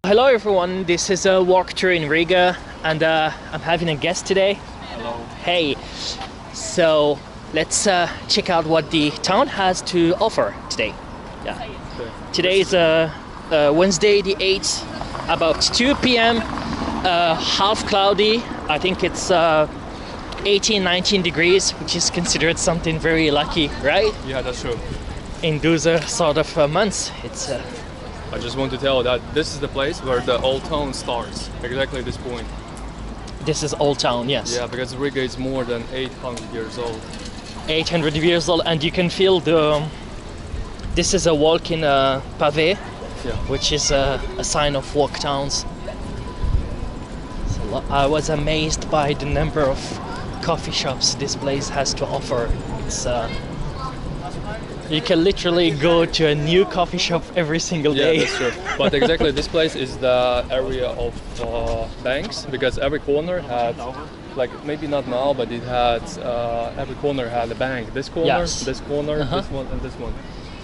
Hello everyone, this is a walkthrough in Riga and I'm having a guest today. Hello. Hey, so let's check out what the town has to offer today. Yeah. Okay. Today is Wednesday the 8th, about 2 p.m. Half cloudy. I think it's 18-19 degrees, which is considered something very lucky, right? Yeah, that's true. In those sort of months, it's I just want to tell that this is the place where the old town starts. Exactly this point. this is Old Town, yes. Yeah, because Riga is more than 800 years old. 800 years old, and you can feel the. This is a walking pave, Yeah. which is a sign of walk towns. So I was amazed by the number of coffee shops this place has to offer. It's you can literally go to a new coffee shop every single Yeah, day. that's true. But exactly this place is the area of banks, because every corner had, like, maybe not now, but it had, every corner had a bank. This corner, Yes. this corner, Uh-huh. this one, and this one.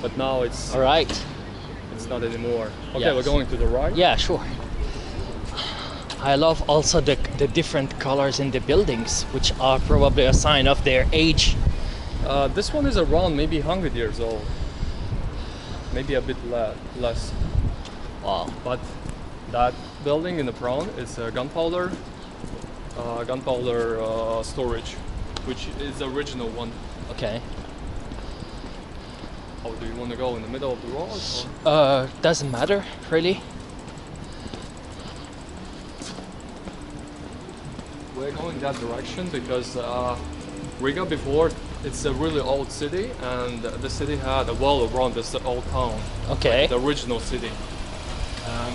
But now it's All right. it's not anymore. Okay, Yes. we're going to the right. Yeah, sure. I love also the different colors in the buildings, which are probably a sign of their age. This one is around maybe 100 years old. Maybe a bit less. Wow. But that building in the front is a gunpowder storage, which is the original one. Okay. Oh, do you want to go in the middle of the road? Or? Doesn't matter really. We're going that direction because Riga before, it's a really old city, and the city had a wall around this old town. Okay. The original city. And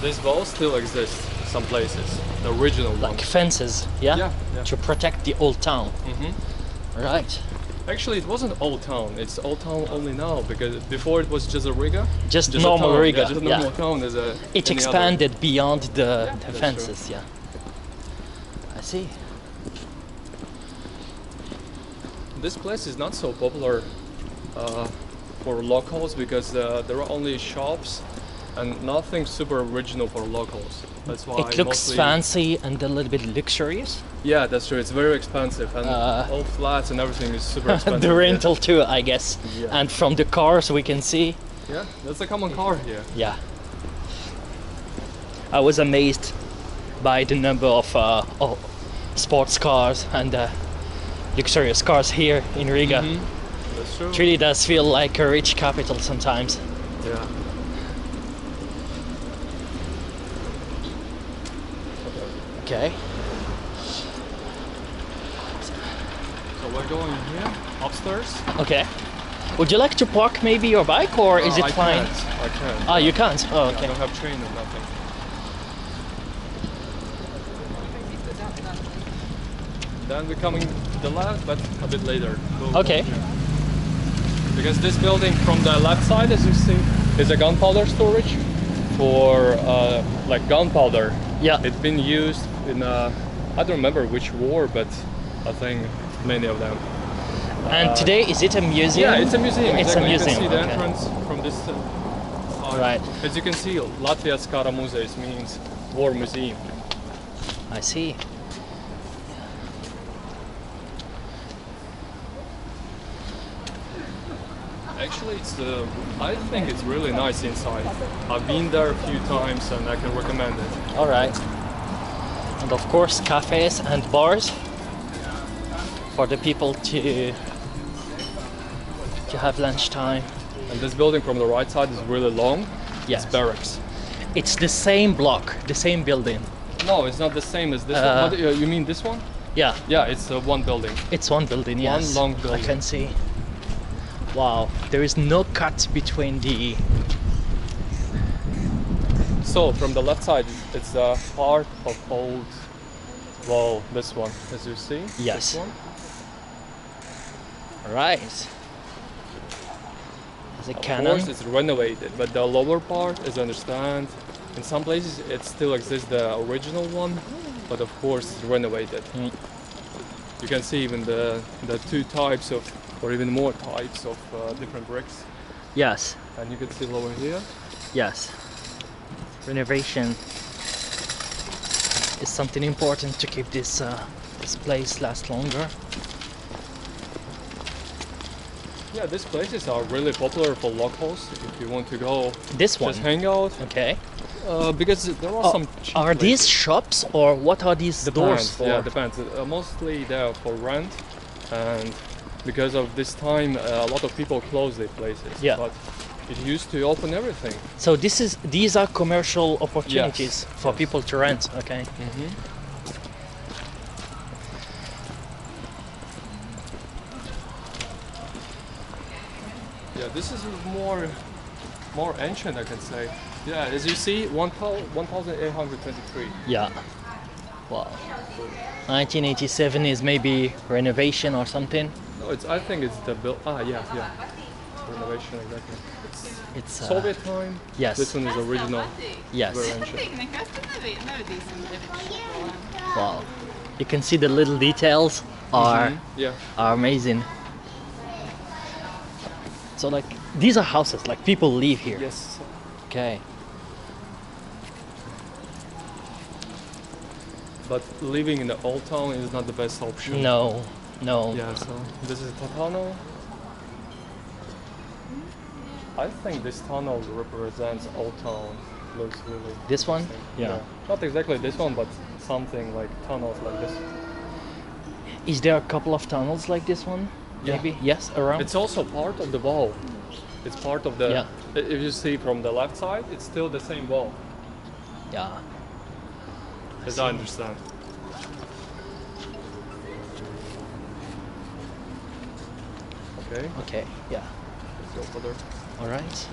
this wall still exists some places. The original one. Like fences, yeah? Yeah, yeah. To protect the old town. Mhm. Right. Actually, it wasn't Old Town. It's Old Town only now, because before it was just a Riga. Just a normal town. Riga, Yeah, just a normal town. As a, It any expanded beyond the that's fences, yeah. I see. Other. This place is not so popular for locals because there are only shops and nothing super original for locals. That's why It looks mostly, fancy and a little bit luxurious. Yeah, that's true. It's very expensive, and all flats and everything is super expensive. The rental too, I guess. Yeah. And from the cars we can see. Yeah, that's a common car here. Yeah. I was amazed by the number of sports cars and luxurious cars here in Riga. That's true. It really does feel like a rich capital sometimes. Yeah. Okay. So we're going here upstairs. Okay. Would you like to park maybe your bike, or is it I fine? Can't. I can't. Ah, you can't. Oh, I okay. don't have train or nothing. Then we're coming to the left, but a bit later. We'll go Okay. here. Because this building from the left side, as you see, is a gunpowder storage for like gunpowder. Yeah. It's been used in I don't remember which war, but I think many of them. And today, is it a museum? Yeah, it's a museum. It's exactly. a museum. You can see the okay. entrance from this side. Right. As you can see, Latvia's Kara Muzejs means war museum. I see. Actually, I think it's really nice inside. I've been there a few times and I can recommend it. All right. And of course, cafes and bars for the people to have lunchtime. And this building from the right side is really long. Yes. It's barracks. It's the same block, the same building. No, it's not the same as this one. What, you mean this one? Yeah, Yeah, it's one building. it's one building. Yes. long building. I can see. Wow, there is no cut between the. So from the left side, it's a part of old wall. This one, as you see. Yes. This one. Right. The Of cannon. course, it's renovated, but the lower part, as I understand, in some places it still exists the original one, but of course it's renovated. Mm. You can see even the two types of, or even more types of different bricks, Yes. and you can see over here. Yes. renovation is something important to keep this this place last longer. Yeah, these places are really popular for locals if you want to go This one, just hang out. okay. Because there are some cheap Are these places. shops or what are these doors Depends, for? yeah, depends. Mostly they're for rent, and because of this time, a lot of people close their places. Yeah. But it used to open everything. So these are commercial opportunities for Yes. people to rent, okay. Yeah, this is more ancient, I can say. Yeah, as you see, 1823. Yeah. Wow. 1987 is maybe renovation or something. No, I think it's the build. Yeah. Renovation, exactly. It's Soviet time. yes. This one is original. Yes. Very ancient. Wow. You can see the little details are Yeah. are amazing. So like these are houses, like people live here. Yes. Okay. But living in the old town is not the best option. No. No. Yeah, so this is the tunnel. I think this tunnel represents old town. Looks really This one? interesting. Yeah. Not exactly this one, but something like tunnels like this. Is there a couple of tunnels like this one? Yeah. Maybe? Yes, around? It's also part of the wall. It's part of the. Yeah. If you see from the left side, it's still the same wall, Yeah. as I understand. Okay, Okay, yeah. let's go further. All right.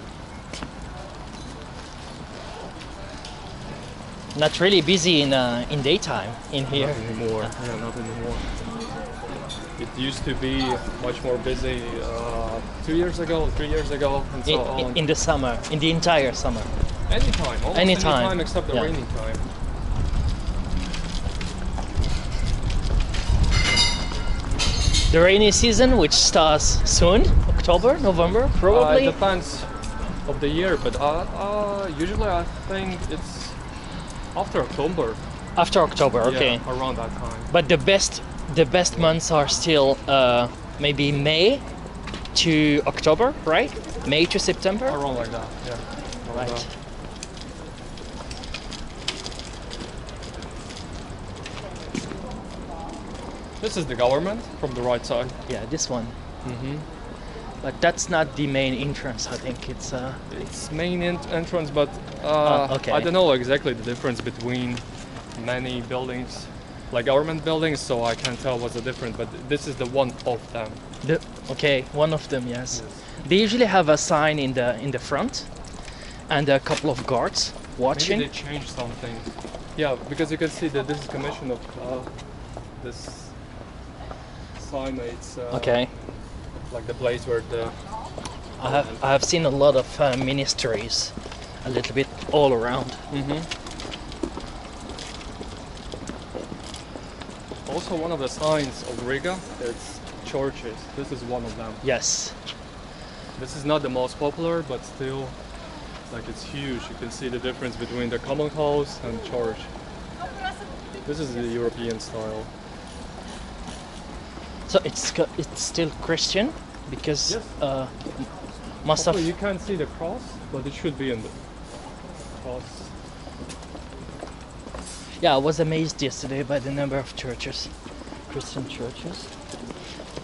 Not really busy in daytime in here. Not anymore. Yeah, not anymore. It used to be much more busy 2 years ago, 3 years ago, and so on. In the summer, in the entire summer. Anytime, almost Anytime. anytime except the Yeah. rainy time. The rainy season, which starts soon, October, November, probably. It depends of the year, but usually I think it's after October. After October, okay. Yeah, around that time. But the best months are still maybe May to October, right? May to September. Around like that, yeah. Around Right. that. This is the government from the right side. Yeah, this one. Mm-hmm. But that's not the main entrance. I think it's It's main entrance, but okay. I don't know exactly the difference between many buildings, like government buildings, so I can't tell what's the difference. But this is the one of them. okay, one of them. Yes. They usually have a sign in the front, and a couple of guards watching. Maybe they changed something. Yeah, because you can see that this is commission of this sign. It's Okay. like the place where the I have seen a lot of ministries, a little bit all around. Also one of the signs of Riga, it's churches. This is one of them. Yes. This is not the most popular, but still, like it's huge. You can see the difference between the common house and church. This is the European style. So it's still Christian because Yes. must Also, have. you can't see the cross, but it should be in the cross. Yeah, I was amazed yesterday by the number of churches, Christian churches.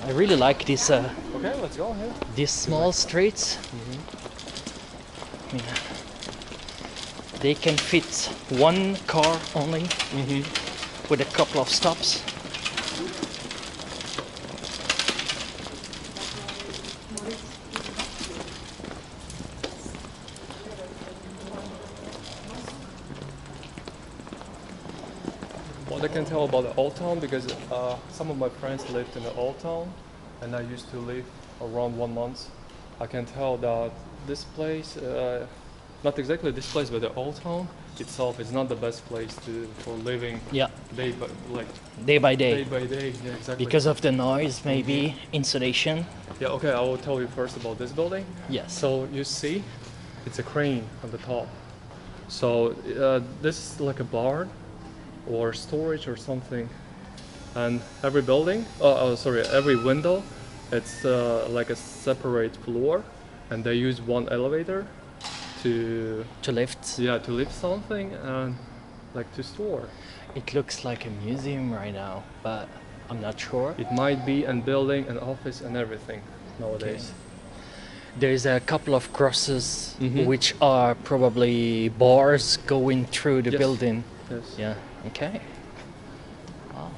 I really like Okay, let's go here. these small streets. I mean, they can fit one car only with a couple of stops. What I can tell about the old town, because some of my friends lived in the old town, and I used to live around 1 month. I can tell that this place, not exactly this place, but the old town itself is not the best place for living. Yeah, Day by day by day day. by day. Yeah, exactly. Because of the noise, maybe insulation. Yeah. Okay. I will tell you first about this building. Yes. So you see, it's a crane on the top. So this is like a barn or storage or something. And every building, every window, it's like a separate floor, and they use one elevator to lift. Yeah, to lift something and like to store. It looks like a museum right now, but I'm not sure. It might be a building, an office, and everything nowadays. There's a couple of crosses, Mhm. which are probably bars going through the Yes. building. Yes. Yeah. Okay. Wow.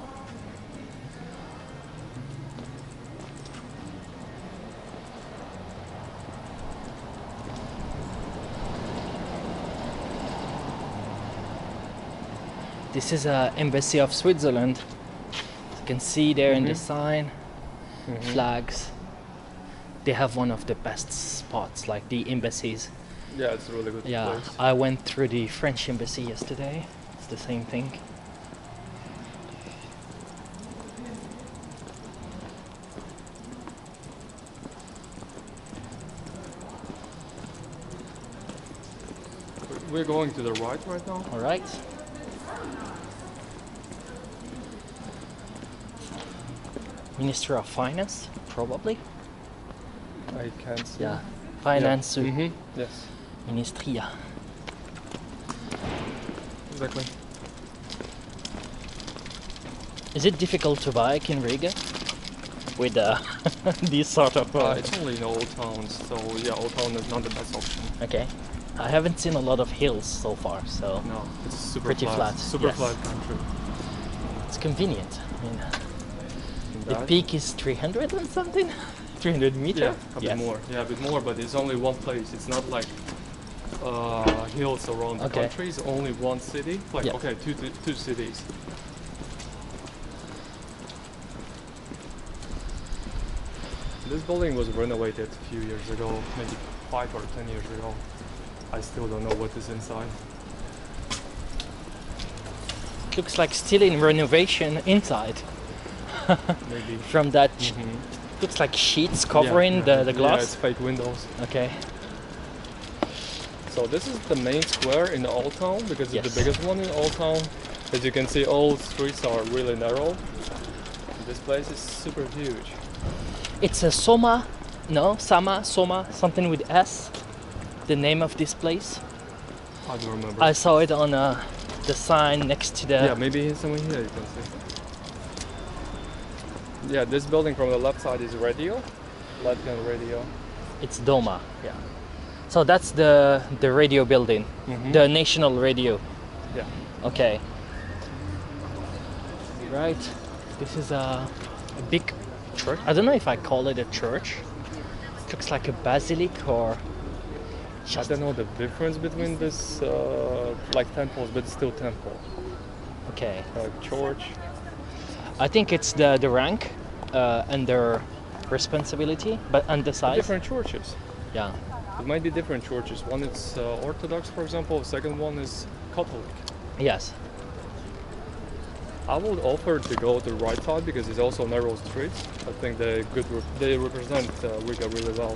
This is a embassy of Switzerland. You can see there in the sign, flags. They have one of the best spots, like the embassies. Yeah, it's a really good Yeah, place. I went through the French embassy yesterday. It's the same thing. We're going to the right now. All right. Minister of Finance, probably. I can't see. Yeah, Finance. Mm-hmm. Yes, Ministria. exactly. Is it difficult to bike in Riga with these sort of? It's only in old towns, so yeah, old town is not the best option. Okay, I haven't seen a lot of hills so far, so No, it's super Pretty flat, Super yes. flat country. it's convenient. I mean, the That- peak is 300 and something, 300 meters. Yeah, a bit more. Yeah, a bit more, but it's only one place. It's not like hills around the Okay. country. It's only one city. Like Yeah. okay, two cities. This building was renovated a few years ago, maybe 5 or 10 years ago. I still don't know what is inside. It looks like still in renovation inside. Maybe. From that, Mhm. looks like sheets covering the Yeah, it's glass. fake windows. Okay. So this is the main square in the old town because it's Yes. the biggest one in old town. As you can see, all streets are really narrow. This place is super huge. It's a Soma, no, Soma, something with S. The name of this place. I don't remember. I saw it on the sign next to the. Yeah, maybe somewhere here you can see. Yeah, this building from the left side is radio, Latvian radio. It's Doma. Yeah. So that's the radio building, the national radio. Yeah. Okay. Right. This is a big church. I don't know if I call it a church. It looks like a basilica or. I don't know the difference between this like temples, but it's still temple. Okay. Church. I think it's the rank and their responsibility, but and the size. Different churches. Yeah. It might be different churches. One is Orthodox, for example. The second one is Catholic. Yes. I would offer to go to the right side because it's also narrow streets. I think they represent Riga really well.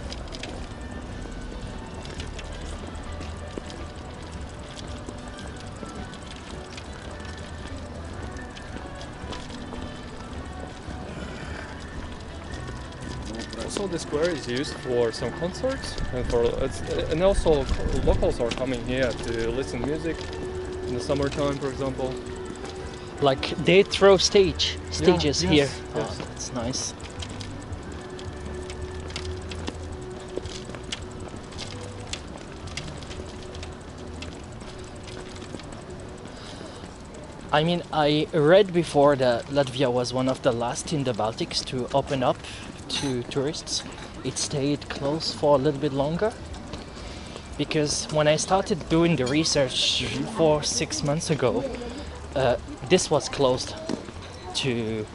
Also, the square is used for some concerts, and also locals are coming here to listen to music in the summertime, for example. Like they throw stages yes, here. yes. Oh, that's nice. I mean, I read before that Latvia was one of the last in the Baltics to open up to tourists. It stayed closed for a little bit longer because when I started doing the research 6 months ago, this was closed to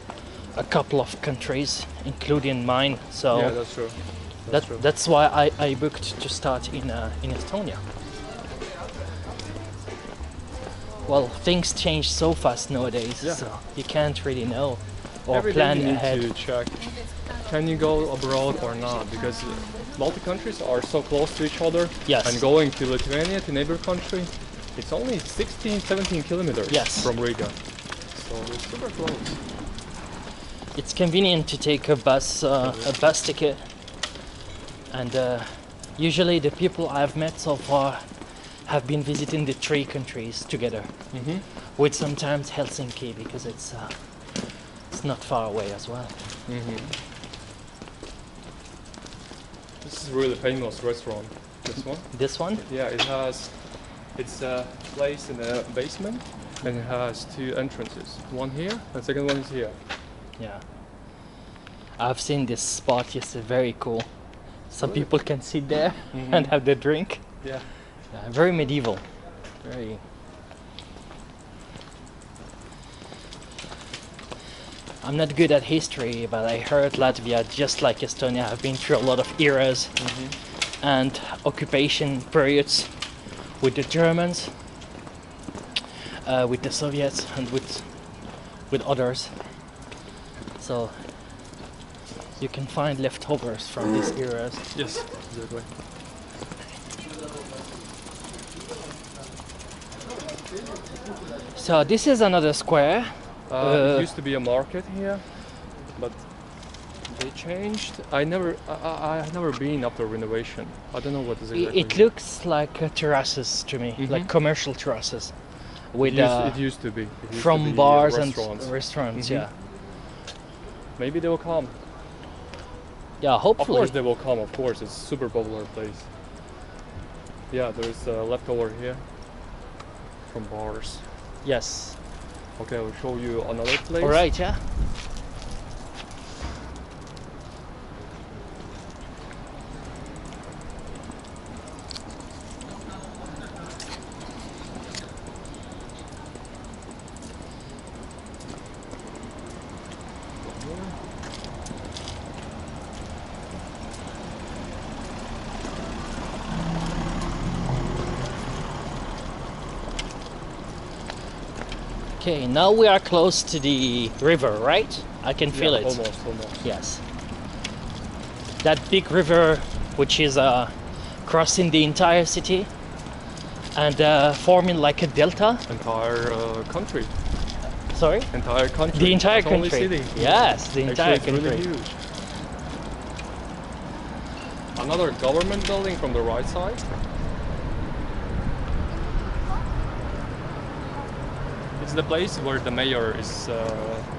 a couple of countries, including mine. So Yeah, that's true. True. that's why I booked to start in Estonia. Well, things change so fast nowadays, Yeah. so you can't really know or Every day plan you need ahead. to check, can you go abroad or not? Because multi countries are so close to each other. Yes. And going to Lithuania, to neighbor country, It's only 16, 17 kilometers Yes. from Riga, so it's super close. It's convenient to take a bus ticket, and usually the people I've met so far have been visiting the three countries together, with sometimes Helsinki because it's not far away as well. This is really famous restaurant. This one? This one? Yeah, it's a place in the basement, and it has two entrances. One here, and second one is here. Yeah. I've seen this spot. It's very cool. Some Really? people can sit there and have their drink. Yeah. Yeah, very medieval. Very. I'm not good at history, but I heard Latvia, just like Estonia, have been through a lot of eras and occupation periods with the Germans, with the Soviets, and with others. So you can find leftovers from these eras. Yes, exactly. So this is another square. It used to be a market here, but they changed. I never been after renovation. I don't know what is exactly. It looks like terraces to me, like commercial terraces, with It used to be. It used from to be, bars restaurants. and restaurants. Yeah, Maybe they will come. yeah. Of Hopefully. course they will come. Of course, it's a super popular place. Yeah, there's leftover here from bars. Yes. Okay, I'll show you another place. All right. Yeah. Okay, now we are close to the river, right? I can feel it. Almost. Yes. That big river, which is crossing the entire city and forming like a delta. Entire country. Sorry? Entire country. The entire Not only country. city. Yes, the entire Actually, it's country. really huge. Another government building from the right side. It's the place where the mayor is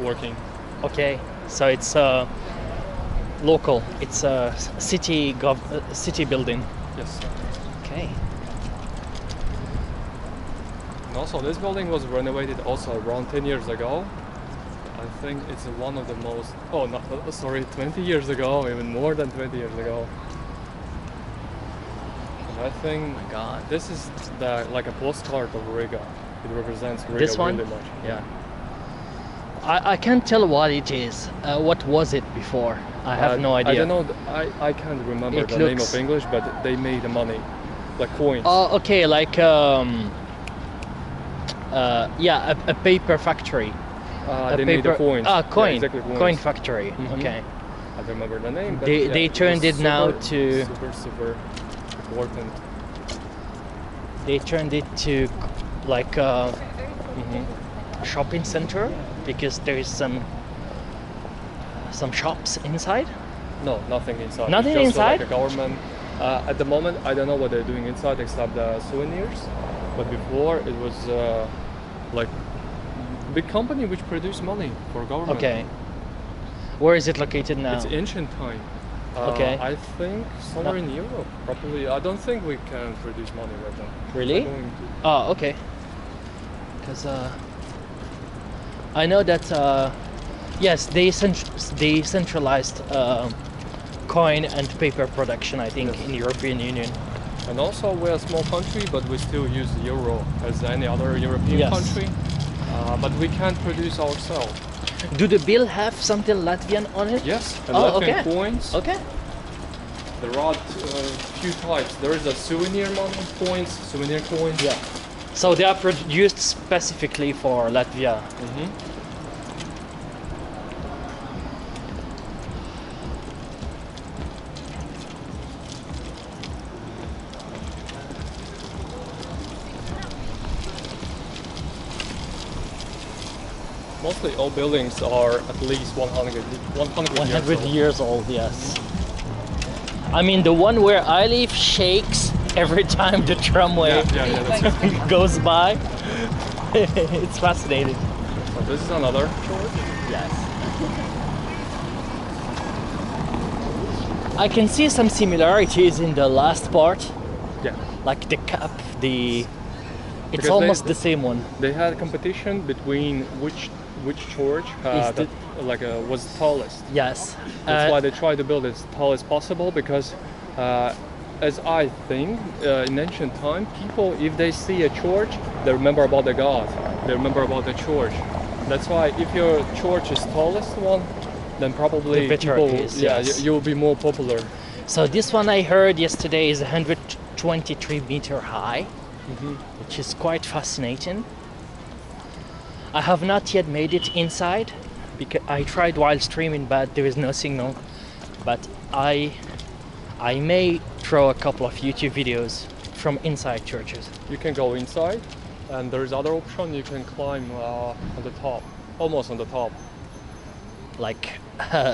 working. Okay, so it's local. It's a city city building. Yes. Okay. And also, this building was renovated also around 10 years ago. I think it's one of the most. Oh, no, sorry, 20 years ago, even more than 20 years ago. And I think Oh my God. this is like a postcard of Riga. It represents Riga This one? really much. Yeah. I can't tell what it is. What was it before? I have no idea. I don't know. I can't remember It the name looks- of English, but they made the money, like coins. Oh, okay, like yeah, a paper factory. They made the coins. Ah, coin. Yeah, exactly, coins. Coin factory. Okay. I don't remember the name. But They- yeah, they turned was it now to- super important. They turned it to like a shopping center because there is some shops inside. No, nothing inside. Nothing it's just inside? Like a government. At the moment, I don't know what they're doing inside except the souvenirs. But before, it was like big company which produced money for government. Okay. Where is it located now? It's ancient time. Okay. I think somewhere in Europe, probably. I don't think we can produce money right now. Really? We're going to- Oh, okay. Because I know that yes, they centralized coin and paper production. I think in the European Union. And also, we're a small country, but we still use the euro as any other European Yes. country. But we can't produce ourselves. Do the bill have something Latvian on it? Yes, and Oh, Latvian okay. coins. Okay. There are few types. There is a souvenir money coins, souvenir coins. Yeah. So they are produced specifically for Latvia. Mostly all buildings are at least 100 100 years old, yes. I mean, the one where I live shakes every time the tramway that's goes by. It's fascinating. So this is another church. Yes. I can see some similarities in the last part. Yeah. Like the cap, it's Because almost the same one. They had a competition between which church was tallest. Yes. That's why they try to build as tall as possible, because as I think in ancient time, people, if they see a church, they remember about the god, they remember about the church. That's why if your church is tallest one, then probably the better people, it is, yes. you will be more popular. So this one I heard yesterday is 123 meter high, which is quite fascinating. I have not yet made it inside because I tried while streaming, but there is no signal. But I may throw a couple of YouTube videos from inside churches. You can go inside, and there is other option. You can climb on the top, almost on the top. Like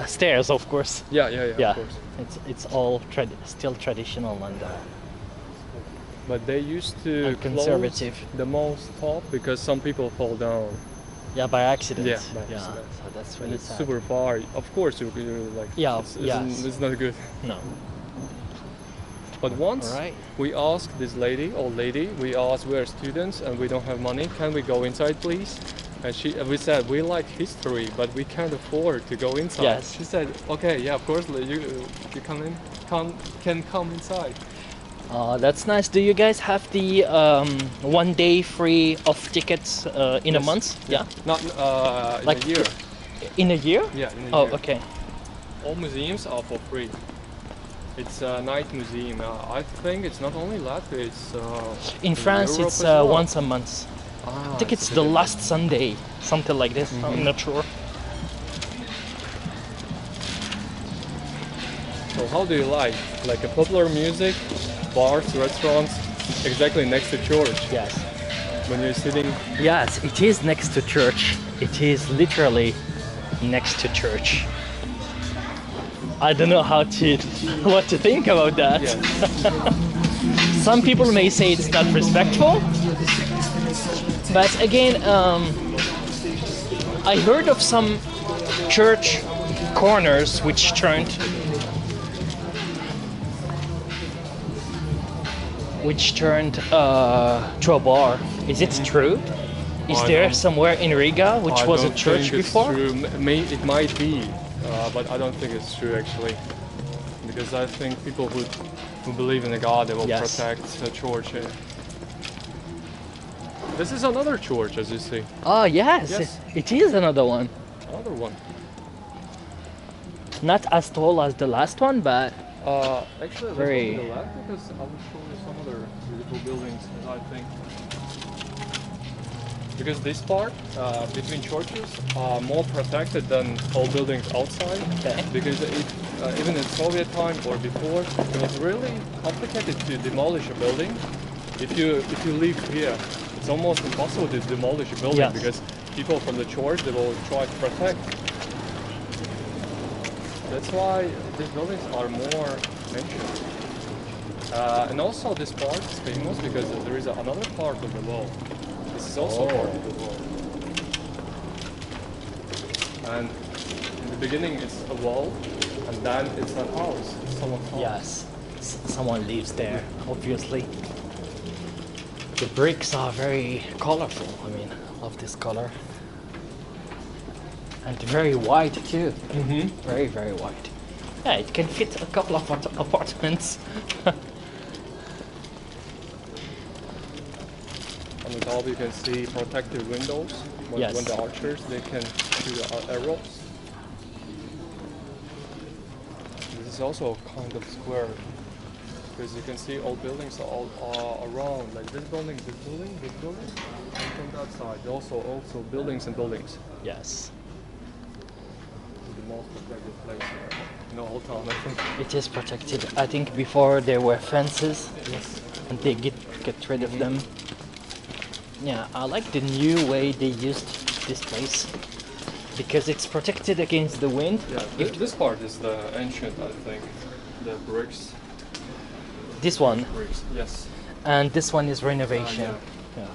stairs, of course. Yeah. Yeah, Of course. it's all still traditional and But they used to and conservative. close the most top because some people fall down. Yeah, by accident. Yeah, by accident. So that's And really it's sad. super far. Of course, you're like. Yeah, it's not good. No. But once Alright. we asked this old lady, we asked, we are students and we don't have money. Can we go inside, please? And we said we like history, but we can't afford to go inside. Yes. She said, okay, yeah, of course, you can come inside. That's nice. Do you guys have the 1 day free of tickets in a Yes. month? Yeah. Not in Like a year. In a year? Yeah, in a Oh, year. okay. All museums are for free. It's a night museum. I think it's not only Latvia, it's In France, Europe it's as well. once a month. I think it's the last Sunday, something like this. I'm not sure. So how do you like a popular music, bars, restaurants, exactly next to church? Yes. When you're sitting, Yes, it is next to church. It is literally next to church. I don't know what to think about that. yes. Some people may say it's not respectful, but again, I heard of some church corners which turned to a bar. Is it true? Is I there don't- somewhere in Riga which I was a don't church think it's before? true. It might be, but I don't think it's true actually, because I think people who believe in a God, they will Yes. protect the church. This is another church, as you see. Oh yes, Yes. it is another one. Another one. Not as tall as the last one, but Actually, Very- let's go to the left because I will show you some other beautiful buildings, I think. Because this part between churches are more protected than all buildings outside. Okay. Because even in Soviet time or before, it was really complicated to demolish a building. If you live here, it's almost impossible to demolish a building Yes. because people from the church, they will try to protect. That's why these buildings are more ancient. And also this part is famous because there is another part of the wall. This is also part of the wall. And in the beginning it's a wall, and then it's a house. Someone's house. yes, someone lives there, obviously. The bricks are very colorful. I mean, I love this color. And very wide too. Mm-hmm. Very, very wide. Yeah, it can fit a couple of apartments. On the top you can see protective windows. Yes. When the archers, they can shoot arrows. This is also kind of square. Because you can see all buildings are all around, like this building, and from that side, also buildings and buildings. Yes, The most protected place in the whole town, I think. it is protected. I think before there were fences, Yes. and they get rid of them. Yeah, I like the new way they used this place. because it's protected against the wind. Yeah, this part is the ancient, I think. The bricks. This one, Bricks, yes. and this one is renovation. Yeah.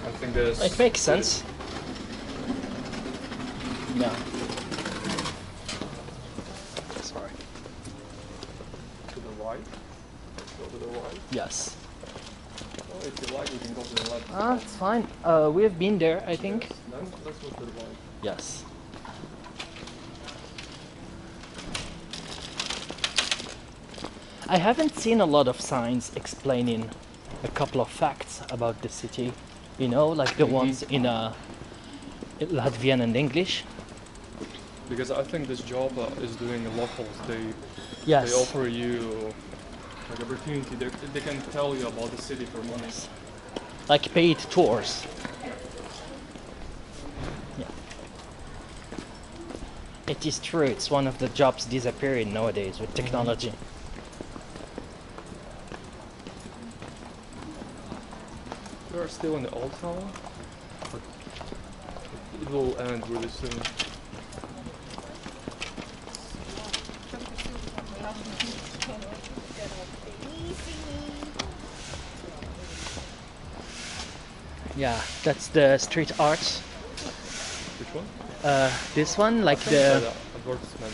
I think there's. It makes sense. Yeah. Sorry. To the right. Go to the right. Yes. Oh, if you like, you can go to the left. Ah, it's fine. We have been there, I think. Yes, then let's go to the right. Yes. I haven't seen a lot of signs explaining a couple of facts about the city, you know, like the ones in Latvian and English. Because I think this job is doing locals. They Yes. offer you like opportunity. They can tell you about the city for money. Like paid tours. Yeah. It is true, it's one of the jobs disappearing nowadays with technology. We are still in the old town, but it will end really soon. Yeah, that's the street art. Which one? This one, like I think it's the... advertisement.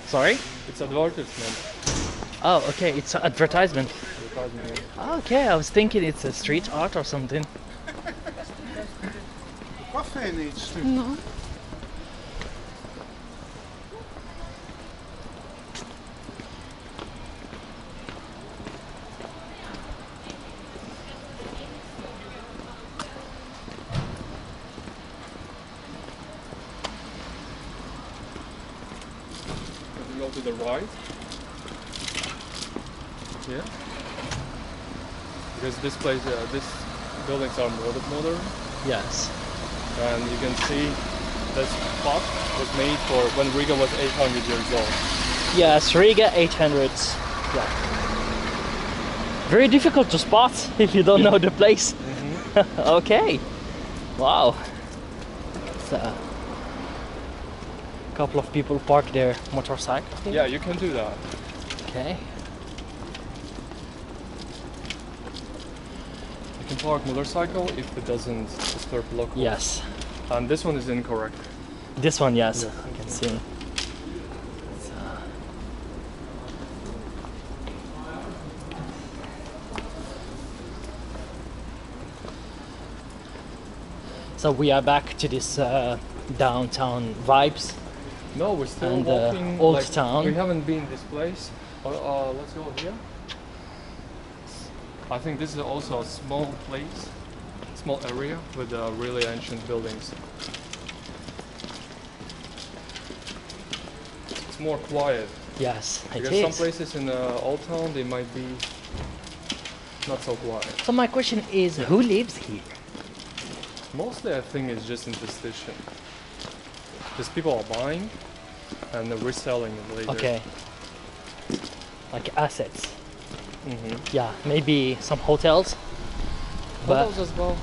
Sorry? It's advertisement. Oh, okay, it's an advertisement. Advertisement. Okay, I was thinking it's a street art or something. Coffee needs to. No. If you go to the right. Yeah. Because this place, these buildings are modern, Yes. and you can see this spot was made for when Riga was 800 years old. Yes, Riga 800s. Yeah. Very difficult to spot if you don't know the place. Okay. Wow. It's a couple of people park their motorcycle here. Yeah, you can do that. Okay. You can park motorcycle if it doesn't disturb locals. Yes. And this one is incorrect. This one, yes. Yeah. I can see. So we are back to this downtown vibes. No, we're still And, walking. old like, town. We haven't been this place. Let's go here. I think this is also a small place, small area with really ancient buildings. It's more quiet Yes, it because some is. places in Old Town they might be not so quiet. So my question is, who lives here? Mostly, I think it's just infestation. Just people are buying and they're reselling it later. Okay. Like assets. Mm-hmm. Yeah, maybe some hotels. But Hotels as well.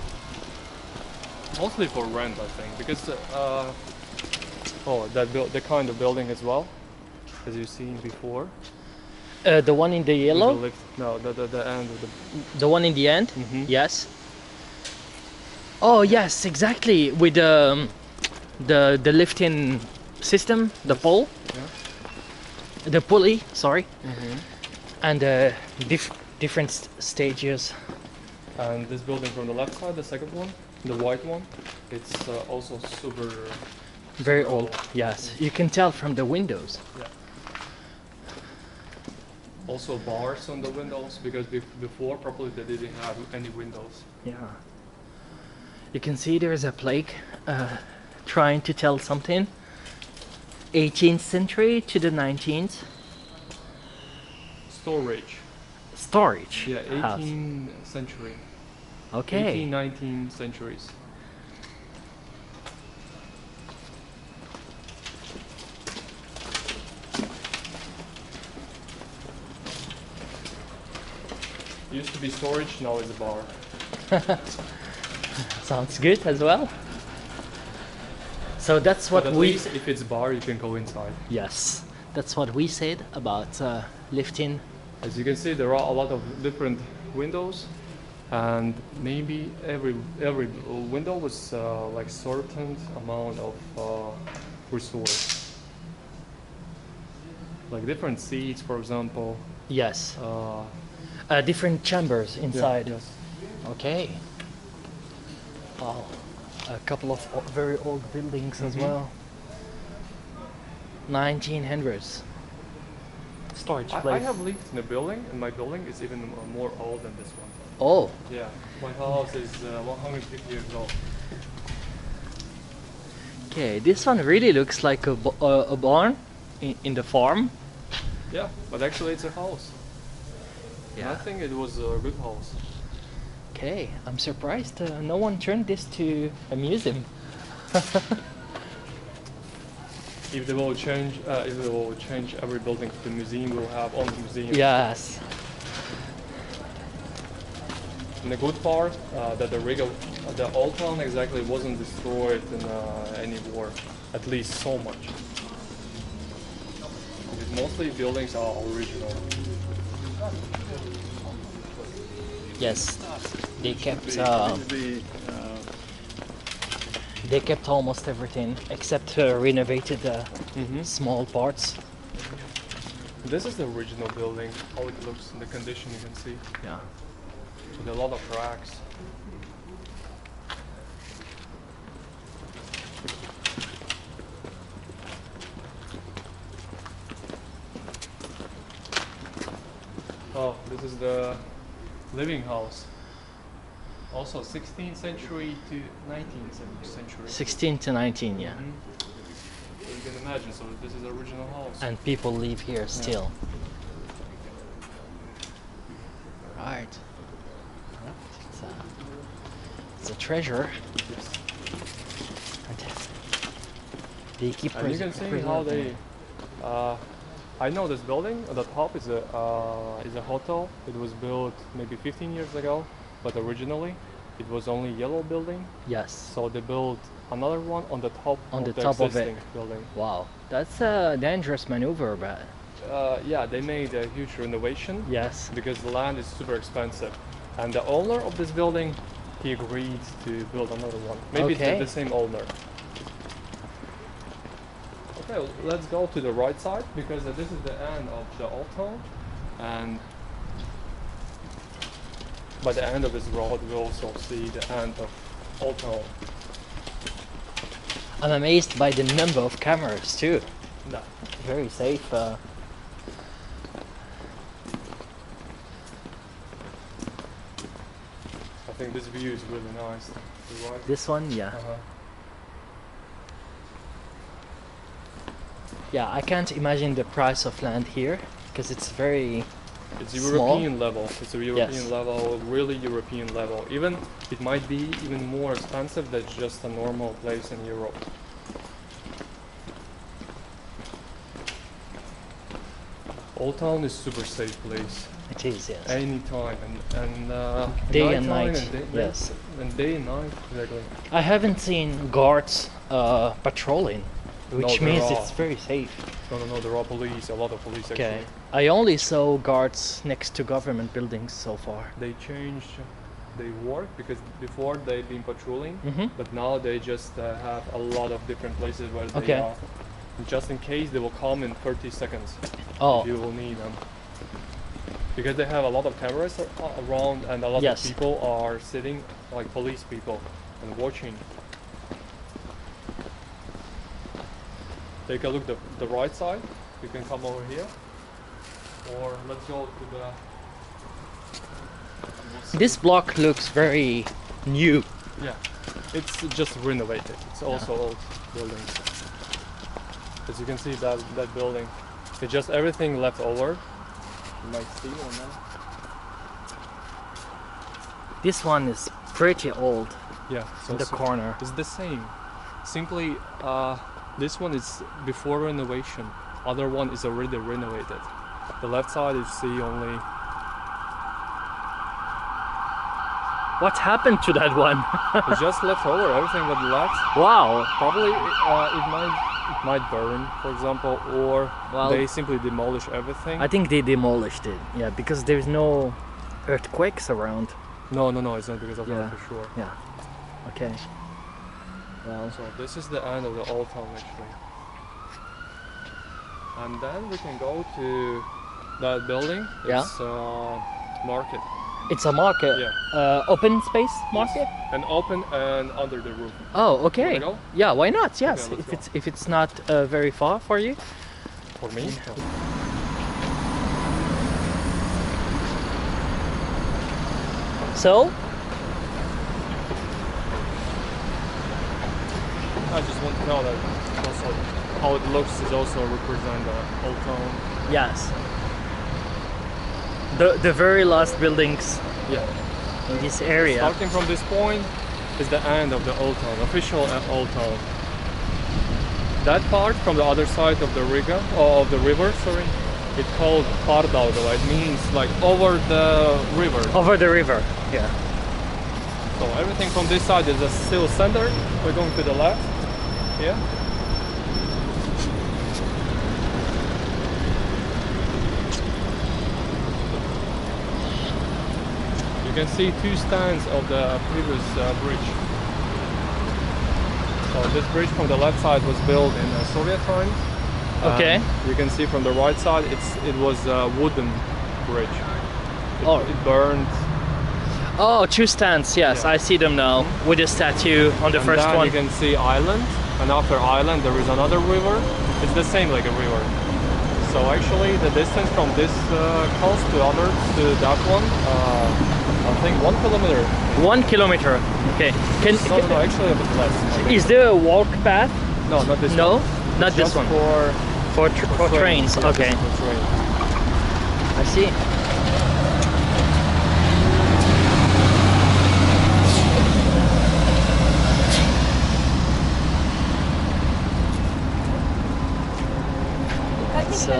Mostly for rent, I think, because the kind of building as well, as you've seen before. the one in the With yellow, the lift, no, the end of the. the one in the end. Mhm. Yes. Oh yes, exactly. With the lifting system, the pole, Yeah. the pulley. Sorry, Mm-hmm. and different stages. And this building from the left side, the second one, the white one, it's also super. Very old. Yes, you can tell from the windows. Yeah. Also bars on the windows because before probably they didn't have any windows. Yeah. You can see there's a plaque trying to tell something. 18th century to the 19th. Storage. Storage. Yeah, house. 18th century. Okay. 18, 19th centuries. Used to be storage, now it's a bar. Sounds good as well. So that's But what at we. least if it's bar, you can go inside. Yes, that's what we said about lifting. As you can see, there are a lot of different windows, and maybe every window was like certain amount of resource. Like different seats, for example. Yes. Uh, Different chambers inside. Yes. Okay. Wow. A couple of very old buildings as well. 1900s. Storage I place. have lived in a building, and my building is even more old than this one. Oh, Yeah, my house is 150 years old. okay. This one really looks like a barn in the farm. Yeah, but actually it's a house. I think it was a good house. Okay, I'm surprised no one turned this to a museum. If they will change every building to the museum, we'll have own museum. Yes. And the good part that the Riga, the old town exactly wasn't destroyed in any war, at least so much. Because mostly buildings are original. Yes. They kept almost everything except renovated small parts. This is the original building, how it looks in the condition you can see. Yeah. With a lot of cracks. Oh, this is the living house. Also 16th century to 19th century. 16 to 19, yeah. So you can imagine, so this is the original house. And people live here still. Right. It's a treasure. Yes. And they keep And you can see how they. I know this building at the top is a hotel. It was built maybe 15 years ago, but originally it was only yellow building. Yes. So they built another one on the top On of the the top of it. existing building. Wow. That's a dangerous maneuver, but Yeah, they made a huge renovation yes. because the land is super expensive, and the owner of this building, he agreed to build another one. Maybe Okay. it's the same owner. Okay, let's go to the right side because this is the end of the old town, and by the end of this road we also see the end of old town. I'm amazed by the number of cameras too. No. Very safe. I think this view is really nice. Right? This one, yeah. Uh-huh. Yeah, I can't imagine the price of land here because it's very It's small. European level. It's a European Yes. level, really European level. Even it might be even more expensive than just a normal place in Europe. Old Town is super safe place. It is, yes. Anytime and Day and nighttime night, yes. And day and night, exactly. I haven't seen guards patrolling, which there means are. it's very safe. No, there are police, a lot of police Okay. actually. I only saw guards next to government buildings so far. They changed, they work because before they've been patrolling, Mhm. but now they just have a lot of different places where they Okay. are. Just in case they will come in 30 seconds. Oh, You will need them. Because they have a lot of cameras around and a lot Yes. of people are sitting, like police people, and watching. Take a look the right side. You can come over here. Or let's go to the... this block looks very new. Yeah, it's just renovated. It's also old buildings. As you can see that building, it's just everything left over. You might see or not. This one is pretty old Yeah, in the corner. it's the same. Simply, this one is before renovation. Other one is already renovated. The left side you see only What happened to that one? It's just left over, everything that left. Wow. Probably it might burn, for example, or Well, they simply demolish everything. I think they demolished it. Yeah, because there's no earthquakes around. No, it's not because of Yeah. that for sure. Yeah. Okay. Well, So this is the end of the old town actually. And then we can go to that building. Yeah. It's market. it's a market. Yeah. Open space market. And open and under the roof. Oh, okay. Wanna go? Yeah, why not? Yes, Okay, let's if it's not very far for you. For me? So, I just want to know that also how it looks is also represent the old town. yes. The very last buildings Yeah. in this area. Starting from this point is the end of the old town, official old town. That part from the other side of the Riga, or of the river, sorry, it's called Pārdaugava. It means like over the river. Over the river. Yeah. So everything from this side is still center. We're going to the left. Yeah. You can see two stands of the previous bridge. So this bridge from the left side was built in Soviet times. Okay. You can see from the right side, it was a wooden bridge. It burned. Oh, two stands. Yes, Yeah. I see them now with a statue on the And first then one. you can see island, and after island there is another river. It's the same like a river. So actually the distance from this coast to others to that one, I think 1 kilometer. 1 kilometer. Okay. No, actually a bit less. I think. Is there a walk path? No, not this No, one. not It's this just one. For For trains. Yeah, Okay, for train. I see. So,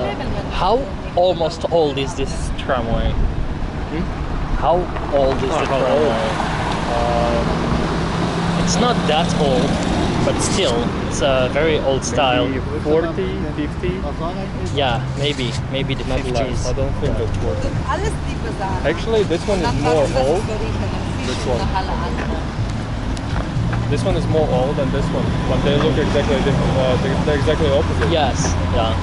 how almost old is this tramway? How old is the how tramway? It's not that old, but still, it's a very old style. Maybe 40, 50, Yeah, maybe the not less. 50s. I don't think that's 40. Actually, this one is more old. This one. This one is more old than this one, but they look exactly different. They're exactly opposite. Yes, yeah.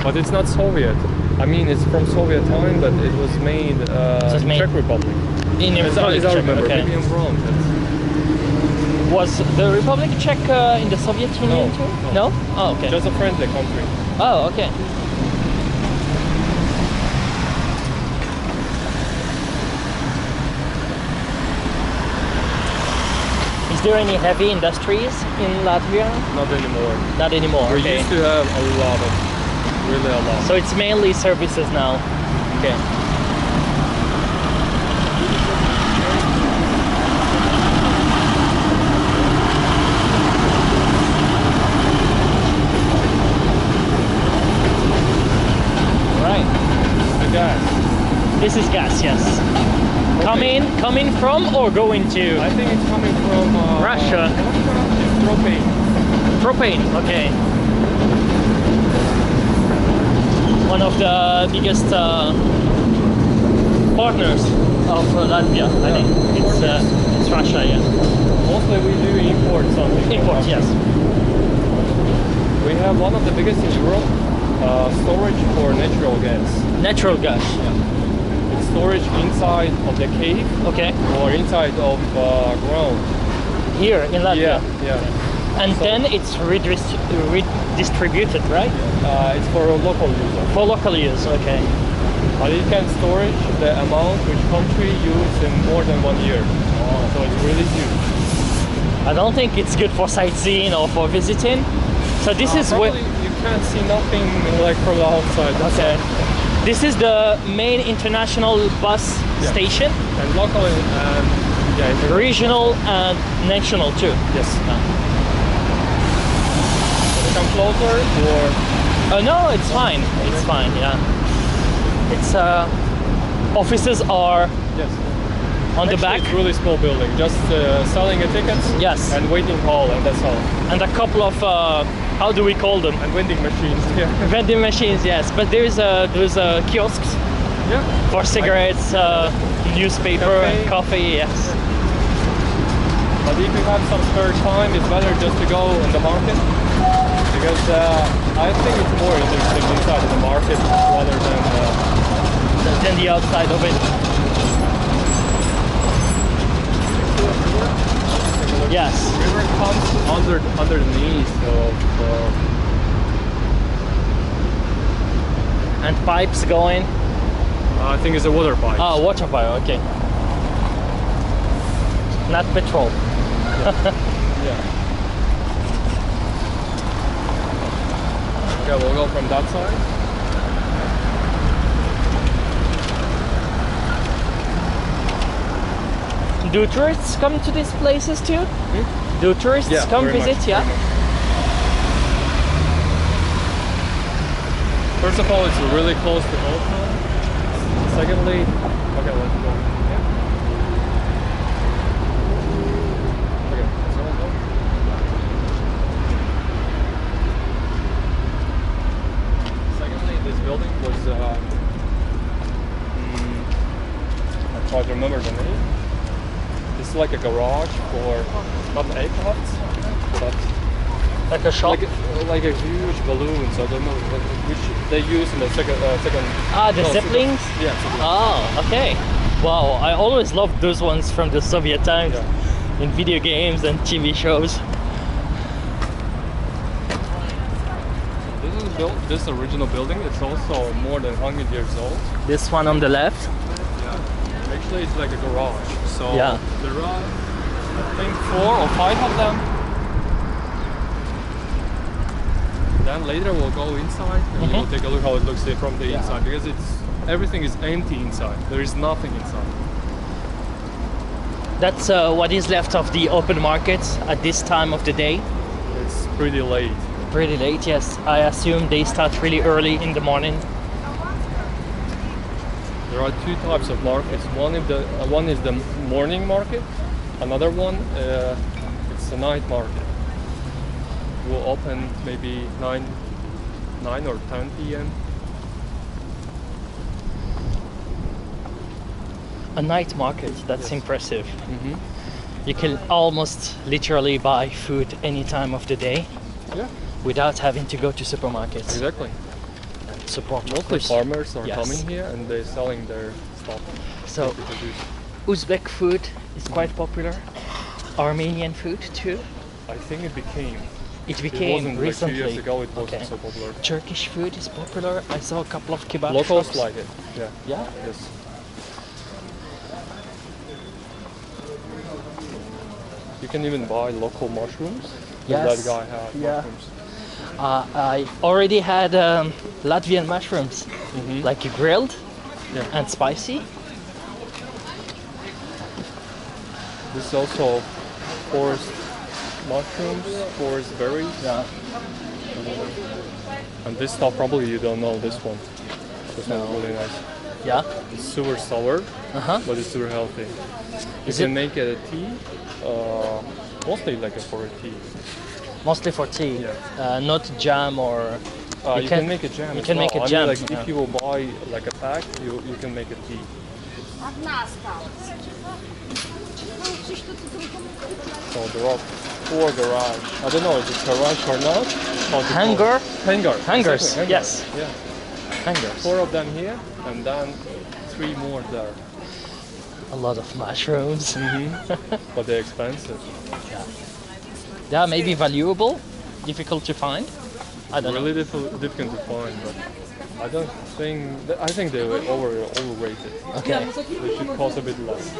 But it's not Soviet. I mean, it's from Soviet time, but it was made was in made Czech Republic. In the As Republic I Czech, remember, okay. maybe I'm wrong. Was the Republic Czech in the Soviet Union too? no. Oh, okay. Just a friendly country. Oh, okay. Is there any heavy industries in Latvia? Not anymore. Not anymore. We Okay. used to have a lot of, really a lot. So it's mainly services now. Okay. Right. The gas. This is gas, yes. Coming from or going to? I think it's coming from Russia. It's propane. Propane, okay. One of the biggest partners of Latvia, I think. It's Russia, yeah. Mostly we do import something. from Import, Russia. yes. We have one of the biggest in Europe, storage for natural gas. Natural gas. It's storage inside of the cave Okay. or inside of ground. Here in Latvia. Yeah. And then it's redistributed, right? It's for a local user. For local use, okay. But it can storage the amount which country use in more than 1 year. So it's really huge. I don't think it's good for sightseeing or for visiting. So this is where. Probably you can't see nothing like from the outside. Okay. This is the main international bus Yeah. station, And locally, it's regional and national too. yes. Come closer or No, it's fine. It's fine. Yeah. It's offices are yes. On the back? It's really small building, just selling a tickets. Yes. And waiting hall, and that's all. And a couple of how do we call them? And vending machines. Yeah. Vending machines, yes. But there's kiosks. Yeah. For cigarettes, newspaper, and coffee, yes. But if you have some spare time, it's better just to go in the market, because I think it's more interesting inside of the market rather than the outside of it. Yes. The river comes underneath of and pipes going. I think it's a water pipe. Oh, water pipe, okay. Not petrol. Yeah. Okay, we'll go from that side. Do tourists come to these places too? Hmm? Do tourists come visit? Much, yeah. First of all, it's really close to Old Town. Secondly, okay, let's go. Yeah. Okay, let's go. Secondly, this building was I try to remember the name. It's like a garage for not aircrafts, but like a shop, like a huge balloon. So I don't know which they use in the second. The zeppelins. Yeah. Oh, okay. Wow, I always loved those ones from the Soviet times, in video games and TV shows. This is built. This original building. It's also more than 100 years old. This one on the left. Yeah. Actually, it's like a garage. So yeah. There are, I think, 4 or 5 of them. Then later we'll go inside and we'll take a look how it looks from the inside, because everything is empty inside. There is nothing inside. That's what is left of the open markets at this time of the day. It's pretty late. Pretty late, yes. I assume they start really early in the morning. There are 2 types of markets. One is the morning market. Another one, it's the night market. We'll open maybe 9 or 10 p.m. A night market, that's impressive. Mm-hmm. You can almost literally buy food any time of the day without having to go to supermarkets. Exactly. And support mostly farmers are Yes. coming here and they're selling their stuff. So Uzbek food is quite popular. Armenian food too. I think it became. It became wasn't recently. Like 2 years ago, it wasn't so popular. Turkish food is popular. I saw a couple of kebab Locals shops. like it. Yeah. Yeah? Yes. You can even buy local mushrooms. Yes. That guy had mushrooms. I already had Latvian mushrooms, like grilled and spicy. This is also forest mushrooms, forest berries. Yeah. And this stuff probably you don't know. This one. This one's really nice. Yeah. It's super sour, but it's super healthy. You can make a tea, mostly like for a tea. Mostly for tea, not jam or. You can make a jam. You can make a jam. Like if you will buy like a pack, you can make a tea. So there are 4 garages. I don't know if it's garage or not. Hangar? Hangars. Exactly. Yes. Yeah. Hangars. 4 of them here, and then 3 more there. A lot of mushrooms. But they're expensive. They are maybe valuable, difficult to find. I don't know. Really difficult to find, but I don't think. I think they were overrated. Okay. They should cost a bit less.